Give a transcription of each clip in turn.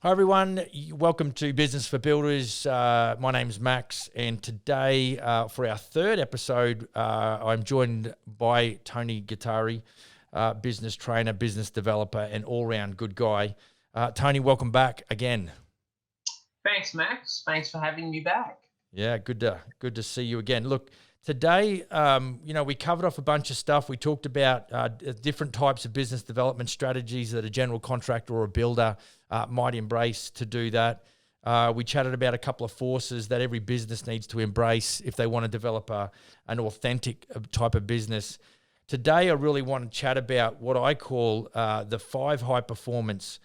Hi everyone, welcome to Business for Builders. My name's Max, and today for our third episode, I'm joined by Tony Gattari, business trainer, business developer, and all-round good guy. Tony, welcome back again. Thanks, Max. Thanks for having me back. Yeah, good to see you again. Look, today, we covered off a bunch of stuff. We talked about different types of business development strategies that a general contractor or a builder might embrace to do that. We chatted about a couple of forces that every business needs to embrace if they want to develop an authentic type of business. Today, I really want to chat about what I call the 5 high-performance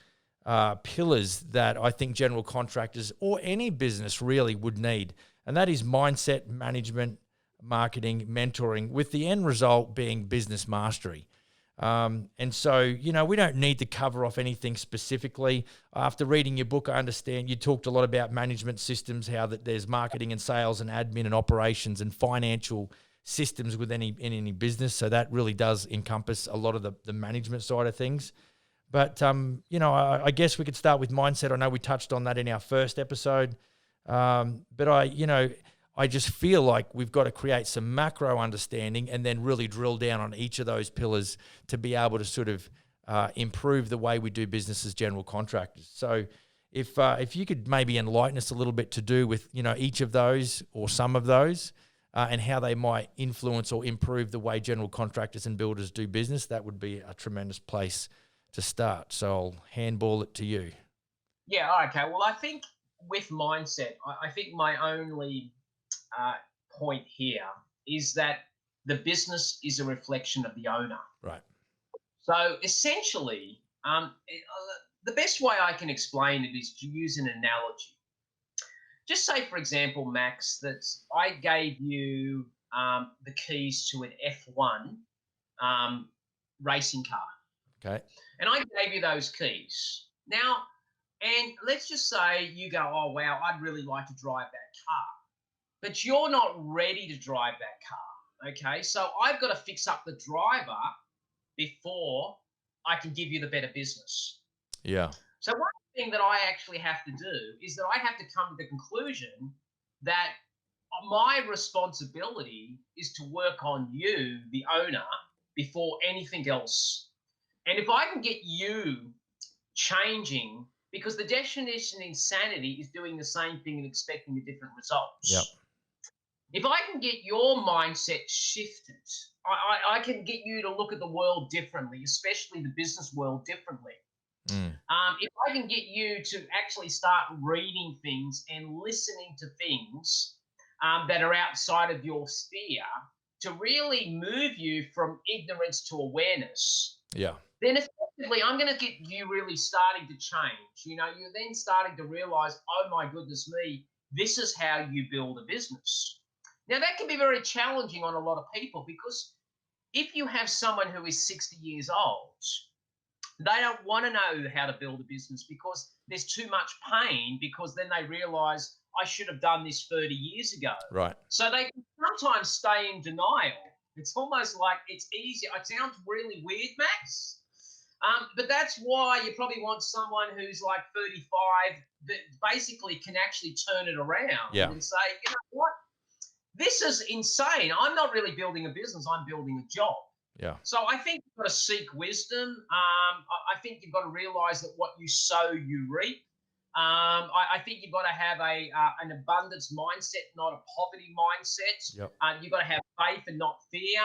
pillars that I think general contractors or any business really would need. And that is mindset, management, marketing, mentoring, with the end result being business mastery. And so, we don't need to cover off anything specifically. After reading your book, I understand you talked a lot about management systems, how that there's marketing and sales and admin and operations and financial systems in any business. So that really does encompass a lot of the management side of things. But, I guess we could start with mindset. I know we touched on that in our first episode. But I just feel like we've got to create some macro understanding and then really drill down on each of those pillars to be able to sort of improve the way we do business as general contractors. So if you could maybe enlighten us a little bit to do with, each of those or some of those and how they might influence or improve the way general contractors and builders do business, that would be a tremendous place to start. So I'll handball it to you. Yeah, okay. Well, I think with mindset, I think my only point here is that the business is a reflection of the owner. Right. So essentially, the best way I can explain it is to use an analogy. Just say, for example, Max, that I gave you the keys to an F1 racing car. Okay. And I gave you those keys. Now, and let's just say you go, oh, wow, I'd really like to drive that car. But you're not ready to drive that car, okay? So I've got to fix up the driver before I can give you the better business. Yeah. So one thing that I actually have to do is that I have to come to the conclusion that my responsibility is to work on you, the owner, before anything else. And if I can get you changing, because the definition of insanity is doing the same thing and expecting a different result. Yep. If I can get your mindset shifted, I can get you to look at the world differently, especially the business world differently. If I can get you to actually start reading things and listening to things that are outside of your sphere to really move you from ignorance to awareness, then effectively I'm going to get you really starting to change. You're then starting to realize, oh my goodness me, this is how you build a business. Now, that can be very challenging on a lot of people because if you have someone who is 60 years old, they don't want to know how to build a business because there's too much pain, because then they realize I should have done this 30 years ago. Right. So they can sometimes stay in denial. It's almost like it's easier. It sounds really weird, Max. But that's why you probably want someone who's like 35 that basically can actually turn it around and say, you know what? This is insane. I'm not really building a business. I'm building a job. Yeah. So I think you've got to seek wisdom. I think you've got to realize that what you sow, you reap. I think you've got to have an abundance mindset, not a poverty mindset. Yep. You've got to have faith and not fear.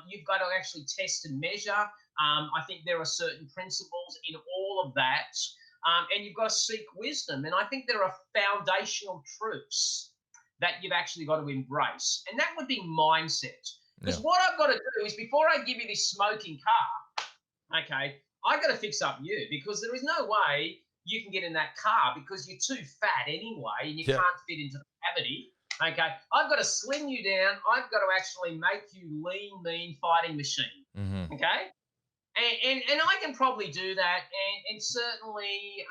You've got to actually test and measure. I think there are certain principles in all of that. And you've got to seek wisdom. And I think there are foundational truths that you've actually got to embrace. And that would be mindset. Because what I've got to do is, before I give you this smoking car, okay, I've got to fix up you, because there is no way you can get in that car because you're too fat anyway and you can't fit into the cavity. Okay, I've got to slim you down. I've got to actually make you lean, mean fighting machine. Mm-hmm. Okay, and I can probably do that. And certainly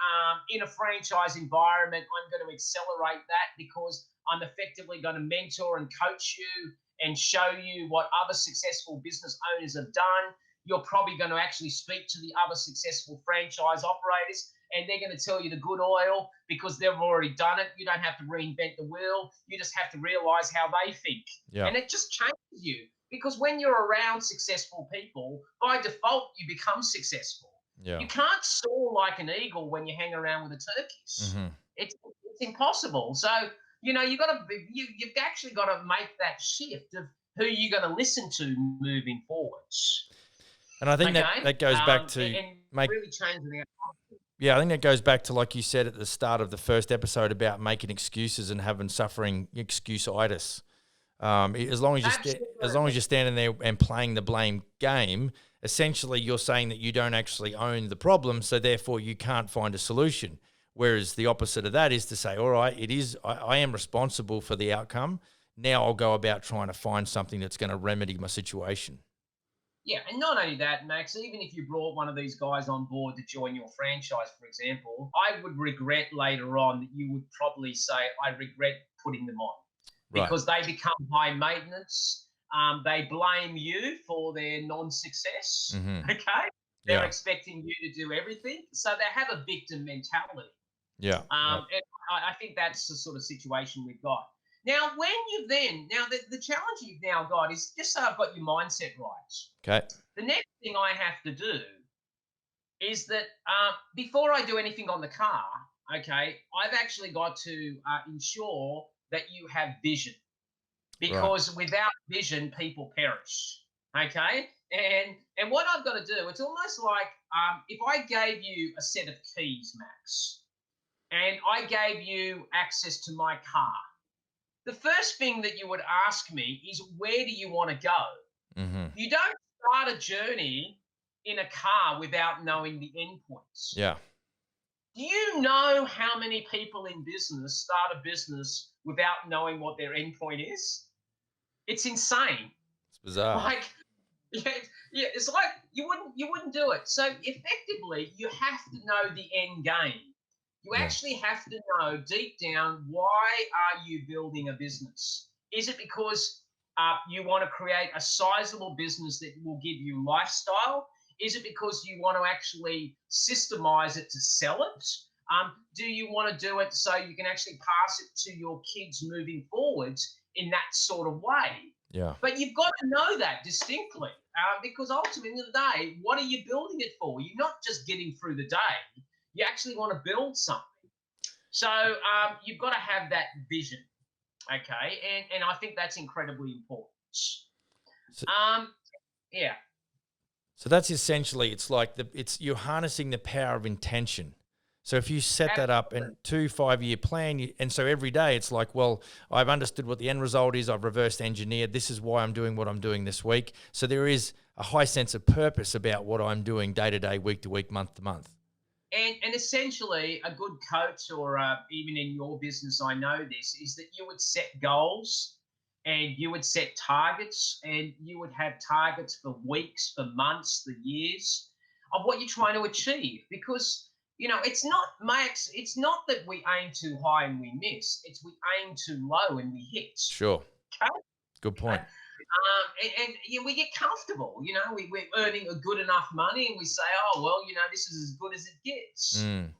in a franchise environment, I'm going to accelerate that because I'm effectively going to mentor and coach you and show you what other successful business owners have done. You're probably going to actually speak to the other successful franchise operators, and they're going to tell you the good oil because they've already done it. You don't have to reinvent the wheel. You just have to realize how they think. Yeah. And it just changes you, because when you're around successful people, by default, you become successful. Yeah. You can't soar like an eagle when you hang around with the turkeys. Mm-hmm. It's impossible. So, you've actually got to make that shift of who you're going to listen to moving forwards. And I think that goes back to really changing the outcome. Yeah, I think that goes back to, like you said at the start of the first episode, about making excuses and suffering excuse-itis. As long as you're standing there and playing the blame game, essentially you're saying that you don't actually own the problem, so therefore you can't find a solution. Whereas the opposite of that is to say, all right, I am responsible for the outcome. Now I'll go about trying to find something that's going to remedy my situation. Yeah, and not only that, Max, even if you brought one of these guys on board to join your franchise, for example, I would regret later on that you would probably say, I regret putting them on, because they become high maintenance. They blame you for their non-success, okay? They're expecting you to do everything. So they have a victim mentality. Yeah. And I think that's the sort of situation we've got. Now, the challenge you've now got is, just so I've got your mindset right. Okay. The next thing I have to do is that before I do anything on the car, okay, I've actually got to ensure that you have vision, because without vision, people perish. Okay, and what I've got to do, it's almost like if I gave you a set of keys, Max, and I gave you access to my car. The first thing that you would ask me is, where do you want to go? Mm-hmm. You don't start a journey in a car without knowing the endpoints. Yeah. Do you know how many people in business start a business without knowing what their endpoint is? It's insane. It's bizarre. It's like you wouldn't do it. So effectively, you have to know the end game. You actually have to know deep down, why are you building a business? Is it because you want to create a sizable business that will give you lifestyle? Is it because you want to actually systemize it to sell it? Do you want to do it so you can actually pass it to your kids moving forwards in that sort of way? Yeah. But you've got to know that distinctly, because ultimately, in the day, what are you building it for? You're not just getting through the day. You actually want to build something. So you've got to have that vision, okay? And I think that's incredibly important. Yeah. So that's essentially, it's like you're harnessing the power of intention. So if you set that up in 2-5-year plan, and so every day it's like, well, I've understood what the end result is. I've reversed engineered. This is why I'm doing what I'm doing this week. So there is a high sense of purpose about what I'm doing day to day, week to week, month to month. And essentially, a good coach, or even in your business, I know this, is that you would set goals and you would set targets, and you would have targets for weeks, for months, for years of what you're trying to achieve. Because, it's not, Max, it's not that we aim too high and we miss. It's we aim too low and we hit. Sure. Okay? Good point. And we get comfortable, we're earning a good enough money, and we say, oh, well, this is as good as it gets. And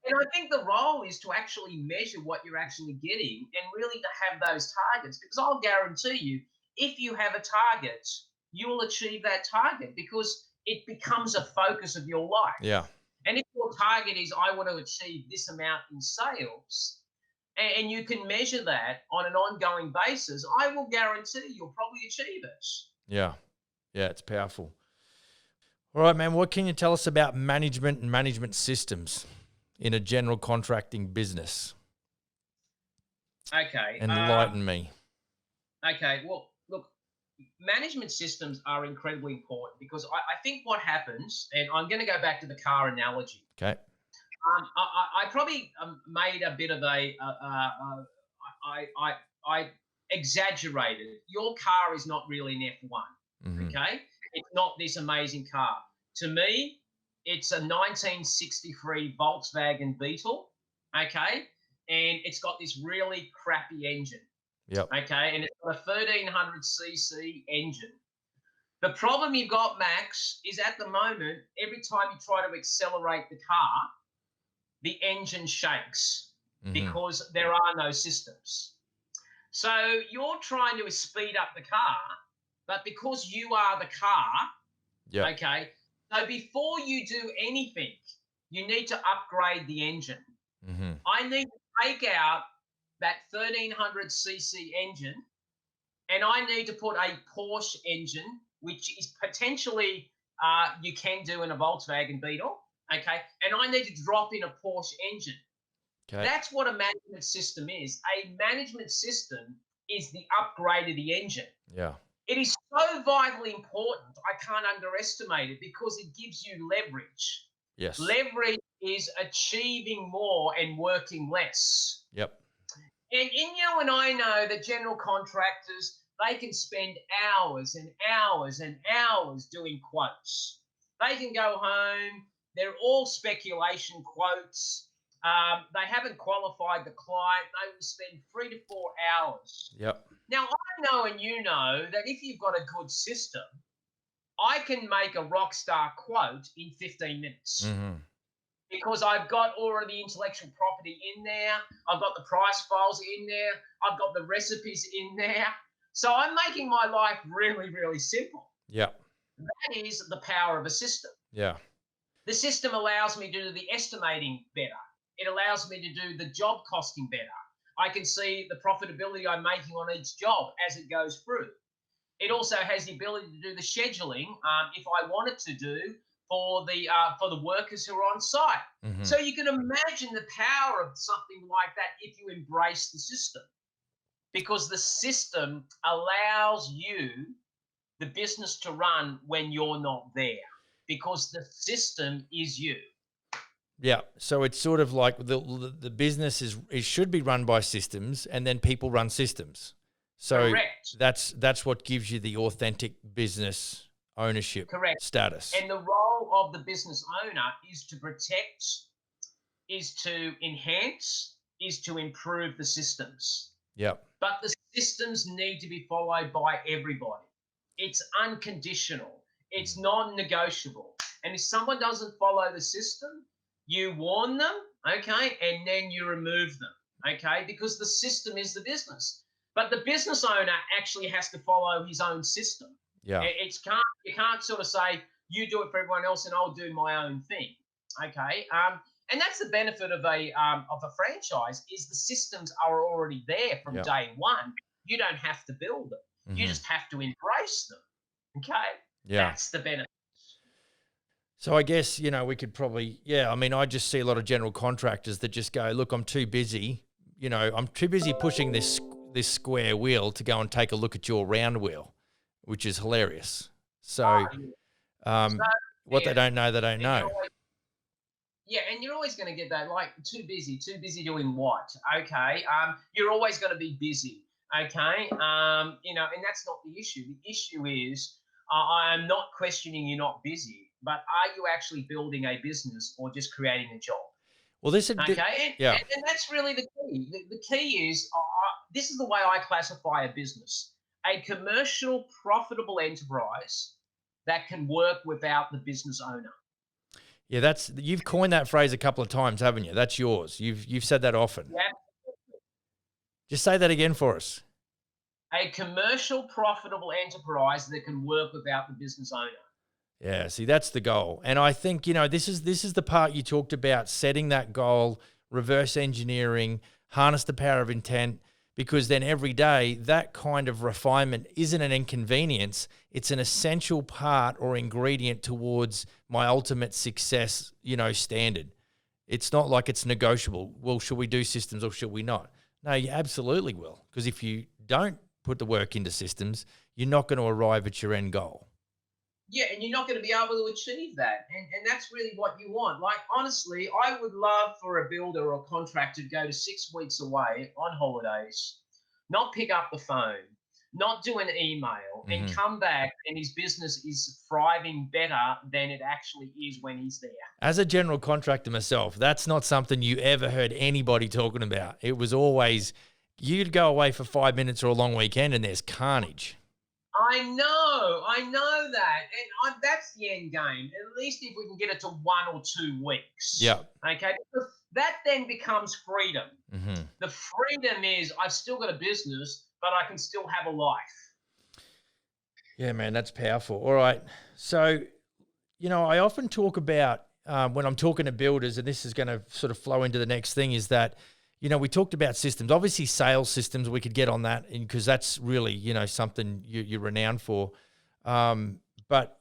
I think the role is to actually measure what you're actually getting, and really to have those targets, because I'll guarantee you, if you have a target, you will achieve that target, because it becomes a focus of your life. Yeah. And if your target is, I want to achieve this amount in sales, and you can measure that on an ongoing basis, I will guarantee you'll probably achieve it. Yeah. Yeah, it's powerful. All right, man, what can you tell us about management and management systems in a general contracting business? Okay. Enlighten me. Okay, well, look, management systems are incredibly important, because I think what happens, and I'm going to go back to the car analogy. Okay. I probably made a bit of I exaggerated. Your car is not really an F1, okay? It's not this amazing car. To me, it's a 1963 Volkswagen Beetle, okay? And it's got this really crappy engine, okay? And it's got a 1300cc engine. The problem you've got, Max, is at the moment, every time you try to accelerate the car, the engine shakes Mm-hmm. because there are no systems. So you're trying to speed up the car, but because you are the car, Yeah. okay, so before you do anything, you need to upgrade the engine. Mm-hmm. I need to take out that 1300cc engine, and I need to put a Porsche engine, which is potentially you can do in a Volkswagen Beetle, okay, and I need to drop in a Porsche engine. Okay. That's what a management system is. A management system is the upgrade of the engine. Yeah. It is so vitally important. I can't underestimate it because it gives you leverage. Yes. Leverage is achieving more and working less. Yep. And you and I know that general contractors, they can spend hours and hours and hours doing quotes. They can go home, they're all speculation quotes. They haven't qualified the client. They will spend 3 to 4 hours. Yep. Now, I know and you know that if you've got a good system, I can make a rock star quote in 15 minutes. Mm-hmm. Because I've got all of the intellectual property in there. I've got the price files in there. I've got the recipes in there. So I'm making my life really, really simple. Yeah. That is the power of a system. Yeah. The system allows me to do the estimating better. It allows me to do the job costing better. I can see the profitability I'm making on each job as it goes through. It also has the ability to do the scheduling if I wanted to do for the workers who are on site. Mm-hmm. So you can imagine the power of something like that if you embrace the system, because the system allows you, the business, to run when you're not there, because the system is you. Yeah, so it's sort of like the business it should be run by systems, and then people run systems. So Correct. that's what gives you the authentic business ownership Correct. status. And the role of the business owner is to protect, is to enhance, is to improve the systems. Yep. But the systems need to be followed by everybody. It's unconditional. It's non-negotiable. And if someone doesn't follow the system, you warn them, okay, and then you remove them, okay, because the system is the business. But the business owner actually has to follow his own system. Yeah. You can't sort of say, you do it for everyone else and I'll do my own thing, okay? And that's the benefit of a franchise, is the systems are already there from day one. You don't have to build them. Mm-hmm. You just have to embrace them, okay? Yeah. That's the benefit. So I guess, we could probably, I just see a lot of general contractors that just go, look, I'm too busy. I'm too busy pushing this square wheel to go and take a look at your round wheel, which is hilarious. So what they don't know, they don't know. And you're always going to get that, like, too busy doing what? Okay. You're always going to be busy. Okay. And that's not the issue. The issue is, I'm not questioning you're not busy, but are you actually building a business or just creating a job? Well, this is okay, and that's really the key. The key is, this is the way I classify a business: a commercial, profitable enterprise that can work without the business owner. Yeah, you've coined that phrase a couple of times, haven't you? That's yours. You've said that often. Yeah. Just say that again for us. A commercial, profitable enterprise that can work without the business owner. Yeah, see, that's the goal. And I think, this is the part you talked about, setting that goal, reverse engineering, harness the power of intent, because then every day that kind of refinement isn't an inconvenience. It's an essential part or ingredient towards my ultimate success, standard. It's not like it's negotiable. Well, should we do systems or should we not? No, you absolutely will. Because if you don't put the work into systems, you're not going to arrive at your end goal. Yeah, and you're not going to be able to achieve that. And that's really what you want. Like, honestly, I would love for a builder or a contractor to go to 6 weeks away on holidays, not pick up the phone, not do an email, and come back and his business is thriving better than it actually is when he's there. As a general contractor myself, that's not something you ever heard anybody talking about. It was always, you'd go away for 5 minutes or a long weekend and there's carnage. I know that. And that's the end game. At least if we can get it to 1 or 2 weeks. Yeah. Okay. Because that then becomes freedom. Mm-hmm. The freedom is I've still got a business, but I can still have a life. Yeah, man, that's powerful. All right. So, I often talk about when I'm talking to builders, and this is going to sort of flow into the next thing, is that, we talked about systems. Obviously, sales systems, we could get on that because that's really, something you're renowned for. But,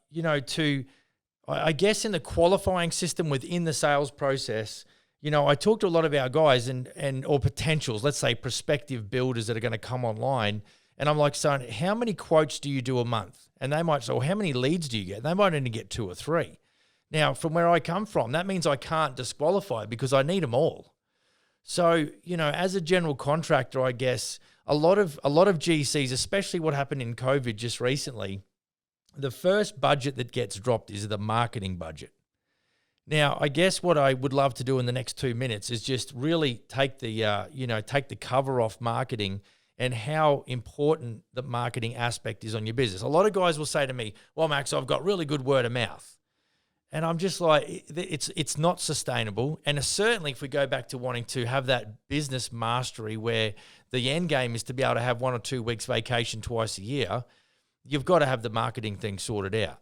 I guess in the qualifying system within the sales process, I talk to a lot of our guys or potentials, let's say prospective builders that are going to come online. And I'm like, son, how many quotes do you do a month? And they might say, well, how many leads do you get? And they might only get 2 or 3. Now, from where I come from, that means I can't disqualify because I need them all. So, as a general contractor, I guess a lot of GCs, especially what happened in COVID just recently, the first budget that gets dropped is the marketing budget. Now, I guess what I would love to do in the next 2 minutes is just really take the cover off marketing and how important the marketing aspect is on your business. A lot of guys will say to me, well, Max, I've got really good word of mouth. And I'm just like, it's not sustainable. And certainly if we go back to wanting to have that business mastery where the end game is to be able to have 1 or 2 weeks vacation twice a year, you've got to have the marketing thing sorted out.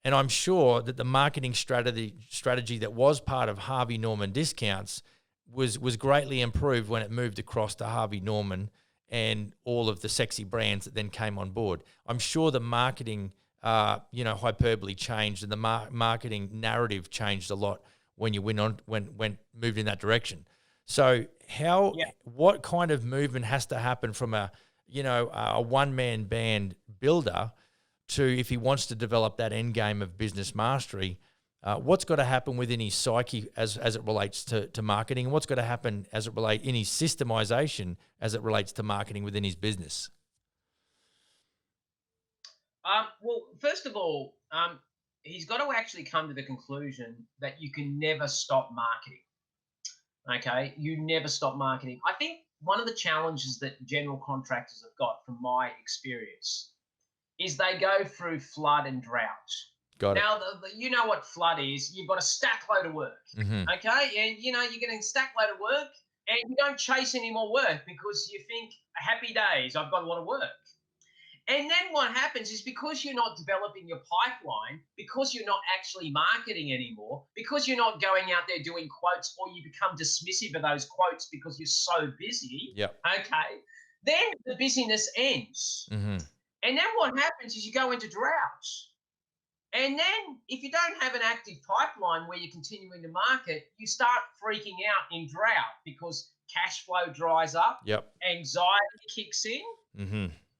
And I'm sure that the marketing strategy that was part of Harvey Norman discounts was greatly improved when it moved across to Harvey Norman and all of the sexy brands that then came on board. I'm sure the marketing, hyperbole changed and the marketing narrative changed a lot when you went moved in that direction. So what kind of movement has to happen from a one-man band builder to, if he wants to develop that end game of business mastery, what's got to happen within his psyche as it relates to marketing, and what's got to happen as it relates in his systemization as it relates to marketing within his business? Well, first of all, he's got to actually come to the conclusion that you can never stop marketing. Okay, you never stop marketing. I think one of the challenges that general contractors have got, from my experience, is they go through flood and drought. Got it. Now, you know what flood is. You've got a stack load of work, okay? And, you're getting a stack load of work, and you don't chase any more work because you think, happy days, I've got a lot of work. And then what happens is, because you're not developing your pipeline, because you're not actually marketing anymore, because you're not going out there doing quotes, or you become dismissive of those quotes because you're so busy, okay, then the busyness ends. Mm-hmm. And then what happens is you go into drought. And then if you don't have an active pipeline where you're continuing to market, you start freaking out in drought because cash flow dries up, anxiety kicks in,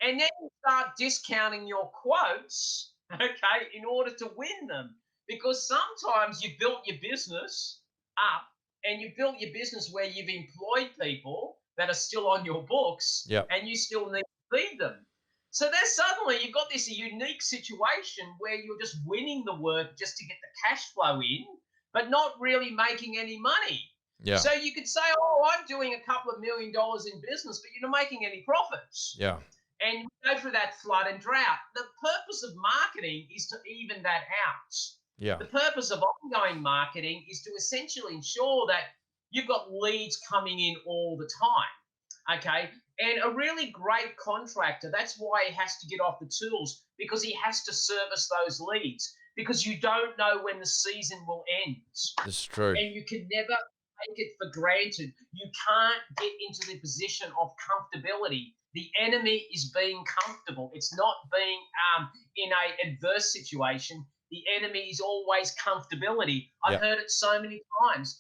and then you start discounting your quotes, okay, in order to win them. Because sometimes you built your business up, and you built your business where you've employed people that are still on your books, and you still need to feed them. So then suddenly you've got this unique situation where you're just winning the work just to get the cash flow in, but not really making any money. Yeah. So you could say, oh, I'm doing a couple of $1 million in business, but you're not making any profits. Yeah. And you go through that flood and drought. The purpose of marketing is to even that out. Yeah. The purpose of ongoing marketing is to essentially ensure that you've got leads coming in all the time. Okay. And a really great contractor, that's why he has to get off the tools, because he has to service those leads, because you don't know when the season will end. That's true. And you can never take it for granted. You can't get into the position of comfortability. The enemy is being comfortable. It's not being in an adverse situation. The enemy is always comfortability. I've heard it so many times.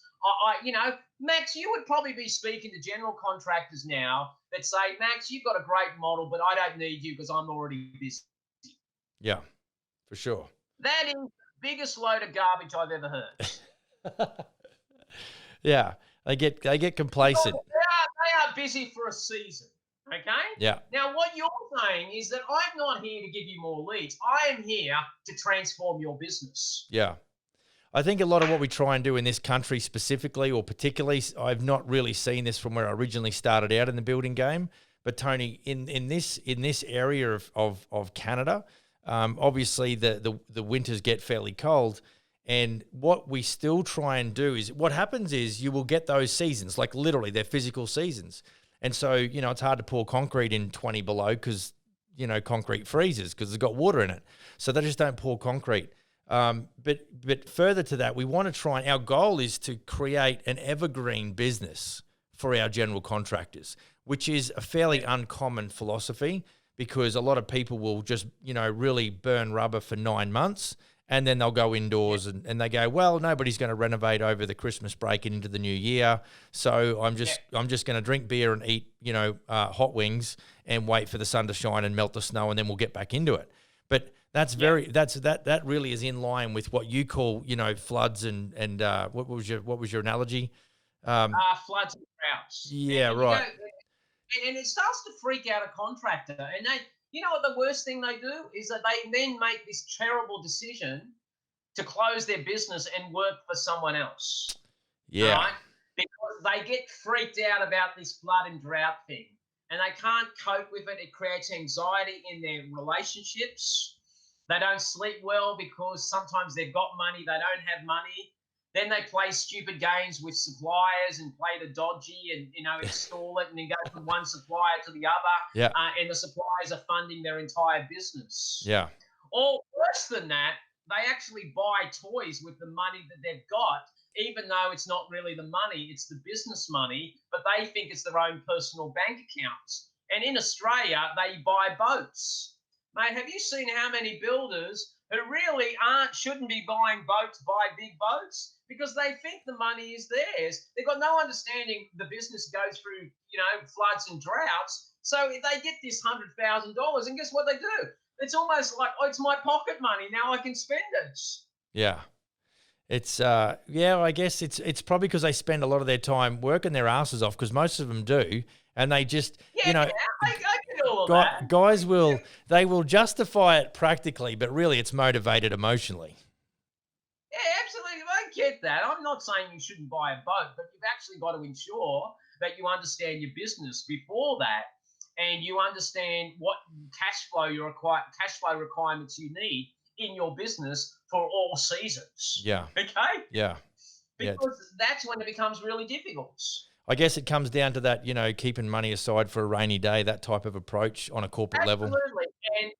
Max, you would probably be speaking to general contractors now that say, Max, you've got a great model, but I don't need you because I'm already busy. Yeah, for sure. That is the biggest load of garbage I've ever heard. Yeah, they get complacent. They are busy for a season, okay? Yeah. Now, what you're saying is that I'm not here to give you more leads. I am here to transform your business. Yeah. I think a lot of what we try and do in this country specifically, or particularly, I've not really seen this from where I originally started out in the building game. But Tony, in this area of Canada, obviously the winters get fairly cold. And what we still try and do is, what happens is you will get those seasons, like literally they're physical seasons. And so, it's hard to pour concrete in 20 below because, concrete freezes because it's got water in it. So they just don't pour concrete. But further to that, we want to try, our goal is to create an evergreen business for our general contractors, which is a fairly uncommon philosophy because a lot of people will just, really burn rubber for 9 months. And then they'll go indoors and they go, well, nobody's going to renovate over the Christmas break and into the new year. So I'm just going to drink beer and eat, hot wings and wait for the sun to shine and melt the snow, and then we'll get back into it. But that really is in line with what you call, floods and what was your analogy? Floods and droughts. Yeah, right. And it starts to freak out a contractor, and they. You know what the worst thing they do is that they then make this terrible decision to close their business and work for someone else. Yeah. Right? Because they get freaked out about this flood and drought thing and they can't cope with it. It creates anxiety in their relationships. They don't sleep well because sometimes they've got money, they don't have money. Then they play stupid games with suppliers and play the dodgy and, install it and then go from one supplier to the other. Yeah. And the suppliers are funding their entire business. Yeah. Or worse than that, they actually buy toys with the money that they've got, even though it's not really the money, it's the business money, but they think it's their own personal bank accounts. And in Australia, they buy boats. Mate, have you seen how many builders who really shouldn't be buying boats buy big boats? Because they think the money is theirs. They've got no understanding the business goes through, floods and droughts. So if they get this $100,000, and guess what they do? It's almost like, oh, it's my pocket money. Now I can spend it. Yeah. It's, I guess it's probably because they spend a lot of their time working their asses off, because most of them do. And they just, I get all of that. Guys they will justify it practically, but really it's motivated emotionally. Yeah, absolutely. I get that. I'm not saying you shouldn't buy a boat, but you've actually got to ensure that you understand your business before that, and you understand what cash flow requirements you need in your business for all seasons. Yeah. Okay? Yeah. Because that's when it becomes really difficult. I guess it comes down to that, keeping money aside for a rainy day, that type of approach on a corporate level. Absolutely. And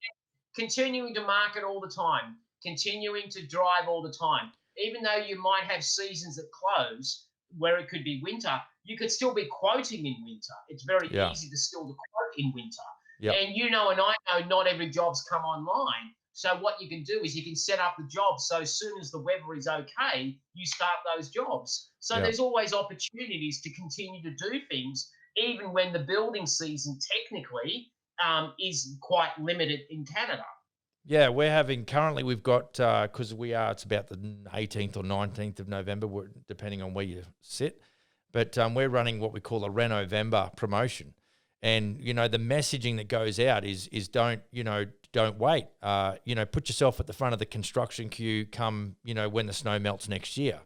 continuing to market all the time, continuing to drive all the time. Even though you might have seasons that close where it could be winter, you could still be quoting in winter. It's very easy to still quote in winter. Yep. And and I know not every job's come online. So what you can do is you can set up the job so as soon as the weather is okay, you start those jobs. So there's always opportunities to continue to do things, even when the building season technically is quite limited in Canada. Yeah, we've got, because it's about the 18th or 19th of November, depending on where you sit. But we're running what we call a Renovember promotion. And, the messaging that goes out is don't wait. Put yourself at the front of the construction queue come, when the snow melts next year.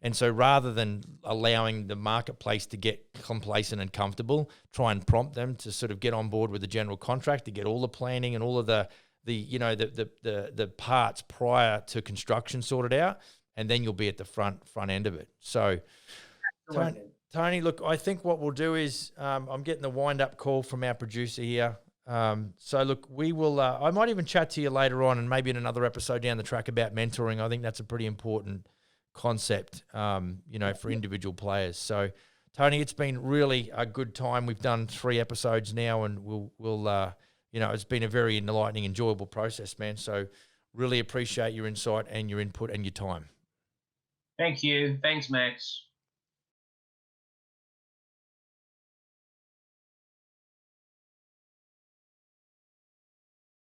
And so rather than allowing the marketplace to get complacent and comfortable, try and prompt them to sort of get on board with the general contract, to get all the planning and all of the parts prior to construction sorted out, and then you'll be at the front end of it. So, Tony, look, I think what we'll do is I'm getting the wind-up call from our producer here. So, look, we will I might even chat to you later on and maybe in another episode down the track about mentoring. I think that's a pretty important concept, for individual players. So, Tony, it's been really a good time. We've done 3 episodes now, and we'll it's been a very enlightening, enjoyable process, man. So really appreciate your insight and your input and your time. Thank you. Thanks, Max.